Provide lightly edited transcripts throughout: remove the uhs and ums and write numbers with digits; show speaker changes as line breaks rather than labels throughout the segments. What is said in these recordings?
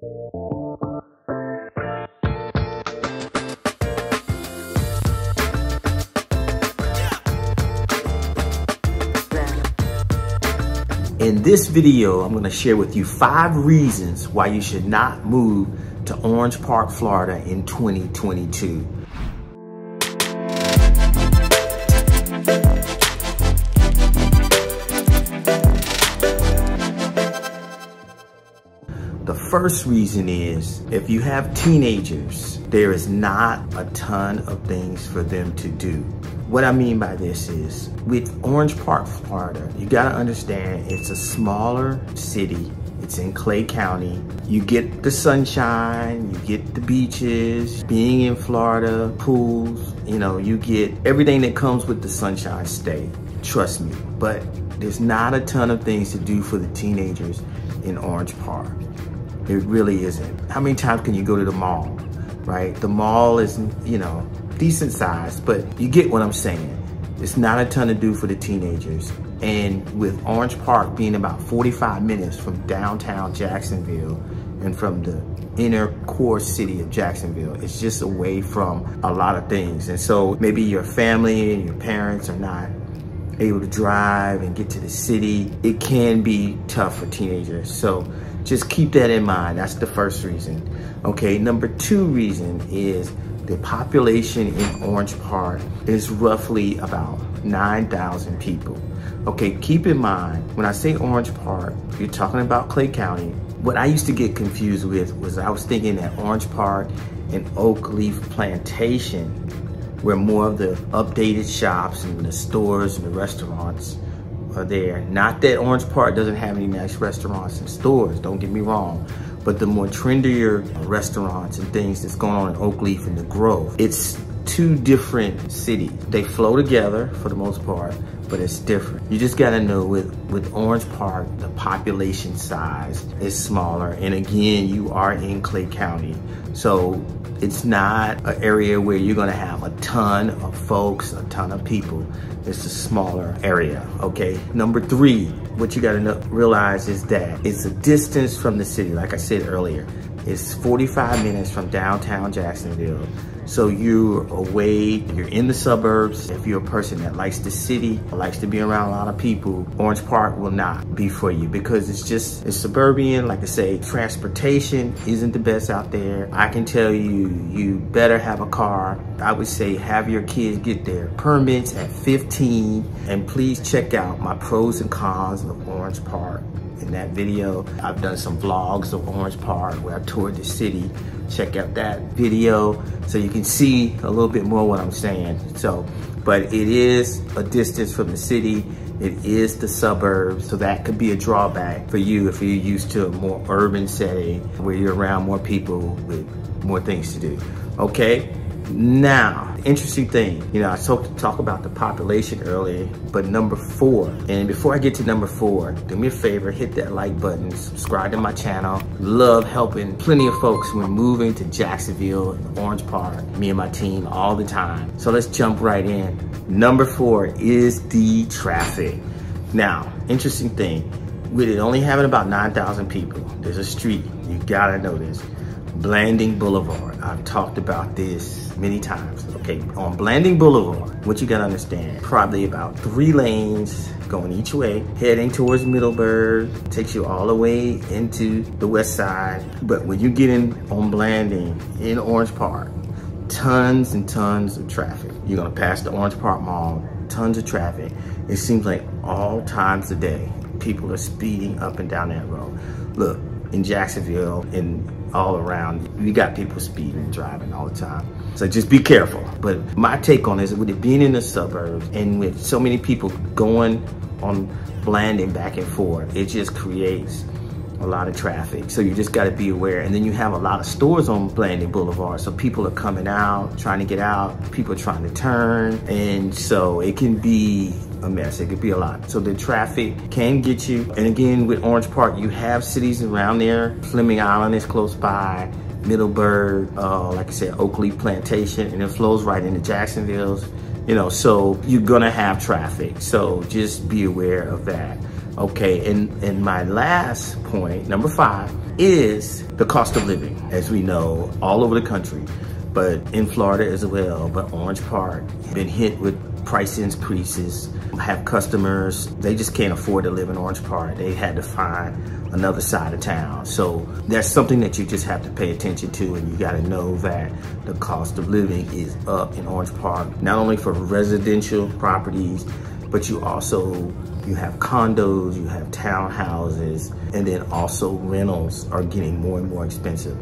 In this video, I'm going to share with you 5 reasons why you should not move to Orange Park, Florida in 2022. The first reason is, if you have teenagers, there is not a ton of things for them to do. What I mean by this is, with Orange Park, Florida, you gotta understand it's a smaller city. It's in Clay County. You get the sunshine, you get the beaches, being in Florida, pools, you know, you get everything that comes with the Sunshine State, trust me. But there's not a ton of things to do for the teenagers in Orange Park. It really isn't. How many times can you go to the mall, right? The mall is, you know, decent size, but you get what I'm saying. It's not a ton to do for the teenagers. And with Orange Park being about 45 minutes from downtown Jacksonville and from the inner core city of Jacksonville, it's just away from a lot of things. And so maybe your family and your parents are not able to drive and get to the city. It can be tough for teenagers. So just keep that in mind. That's the first reason. Okay, number 2 reason is the population in Orange Park is roughly about 9,000 people. Okay, keep in mind, when I say Orange Park, you're talking about Clay County. What I used to get confused with was I was thinking that Orange Park and Oak Leaf Plantation, where more of the updated shops and the stores and the restaurants are there. Not that Orange Park doesn't have any nice restaurants and stores, don't get me wrong, but the more trendier restaurants and things that's going on in Oak Leaf and the Grove, it's 2 different cities. They flow together for the most part, but it's different. You just gotta know with Orange Park, the population size is smaller. And again, you are in Clay County. So it's not an area where you're gonna have a ton of folks, a ton of people. It's a smaller area, okay? Number 3, what you gotta realize is that it's a distance from the city. Like I said earlier, it's 45 minutes from downtown Jacksonville. So you're away, you're in the suburbs. If you're a person that likes the city, likes to be around a lot of people, Orange Park will not be for you because it's suburban. Like I say, transportation isn't the best out there. I can tell you, you better have a car. I would say have your kids get their permits at 15, and please check out my pros and cons of Orange Park. In that video, I've done some vlogs of Orange Park where I toured the city. Check out that video so you can see a little bit more what I'm saying. So, but it is a distance from the city. It is the suburbs, so that could be a drawback for you if you're used to a more urban setting where you're around more people with more things to do. Okay? Now, interesting thing, you know, I talk about the population earlier, but number 4, and before I get to number 4, do me a favor, hit that like button, subscribe to my channel. Love helping plenty of folks when moving to Jacksonville and Orange Park, me and my team all the time. So let's jump right in. Number 4 is the traffic. Now, interesting thing, with it only having about 9,000 people, there's a street, you gotta know this, Blanding Boulevard. I've talked about this many times. Okay, on Blanding Boulevard, what you gotta understand, probably about 3 lanes going each way, heading towards Middleburg, takes you all the way into the west side. But when you get in on Blanding in Orange Park, tons and tons of traffic. You're gonna pass the Orange Park Mall, tons of traffic. It seems like all times a day, people are speeding up and down that road. Look, in Jacksonville and all around, you got people speeding and driving all the time. So just be careful. But my take on this, with it being in the suburbs and with so many people going on Blanding back and forth, it just creates a lot of traffic. So you just gotta be aware. And then you have a lot of stores on Blanding Boulevard. So people are coming out, trying to get out, people are trying to turn. And so it can be a mess, it could be a lot. So the traffic can get you. And again, with Orange Park, you have cities around there. Fleming Island is close by, Middleburg, like I said, Oak Leaf Plantation, and it flows right into Jacksonville's, you know, so you're gonna have traffic. So just be aware of that. Okay, and my last point, number 5, is the cost of living. As we know, all over the country, but in Florida as well, but Orange Park been hit with price increases. Have customers, they just can't afford to live in Orange Park. They had to find another side of town. So that's something that you just have to pay attention to, and you gotta know that the cost of living is up in Orange Park, not only for residential properties, but you have condos, you have townhouses, and then also rentals are getting more and more expensive.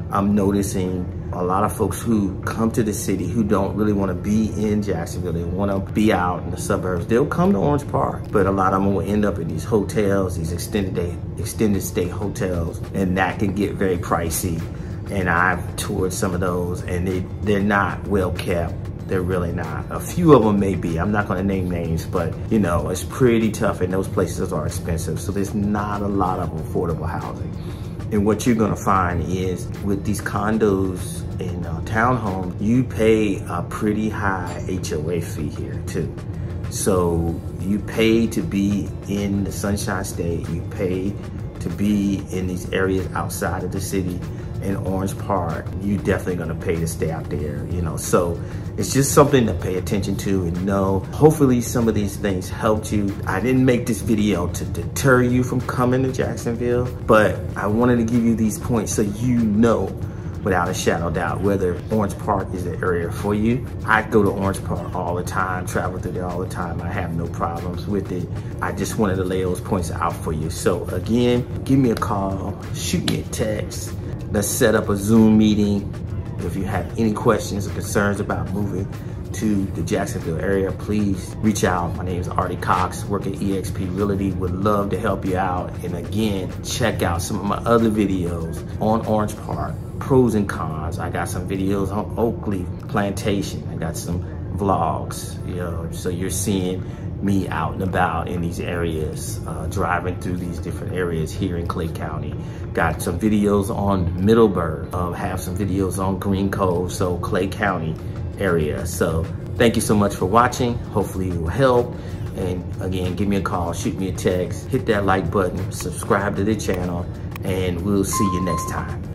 I'm noticing a lot of folks who come to the city who don't really want to be in Jacksonville. They want to be out in the suburbs. They'll come to Orange Park, but a lot of them will end up in these hotels, these extended stay hotels, and that can get very pricey. And I've toured some of those, and they're not well kept. They're really not. A few of them may be. I'm not going to name names, but you know, it's pretty tough, and those places are expensive. So there's not a lot of affordable housing. And what you're gonna find is with these condos and townhomes, you pay a pretty high HOA fee here too. So you pay to be in the Sunshine State, you pay to be in these areas outside of the city. In Orange Park, you definitely gonna pay to stay out there, you know. So it's just something to pay attention to and know. Hopefully some of these things helped you. I didn't make this video to deter you from coming to Jacksonville, but I wanted to give you these points so you know without a shadow of doubt whether Orange Park is the area for you. I go to Orange Park all the time, travel through there all the time. I have no problems with it. I just wanted to lay those points out for you. So again, give me a call, shoot me a text. Let's set up a Zoom meeting. If you have any questions or concerns about moving to the Jacksonville area, please reach out. My name is Artie Cox, work at eXp Realty. Would love to help you out. And again, check out some of my other videos on Orange Park, pros and cons. I got some videos on Oakley Plantation. I got some vlogs, you know, so you're seeing me out and about in these areas, driving through these different areas here in Clay County. Got some videos on Middleburg, have some videos on Green Cove, so Clay County area. So thank you so much for watching. Hopefully it will help. And again, give me a call, shoot me a text, hit that like button, subscribe to the channel, and we'll see you next time.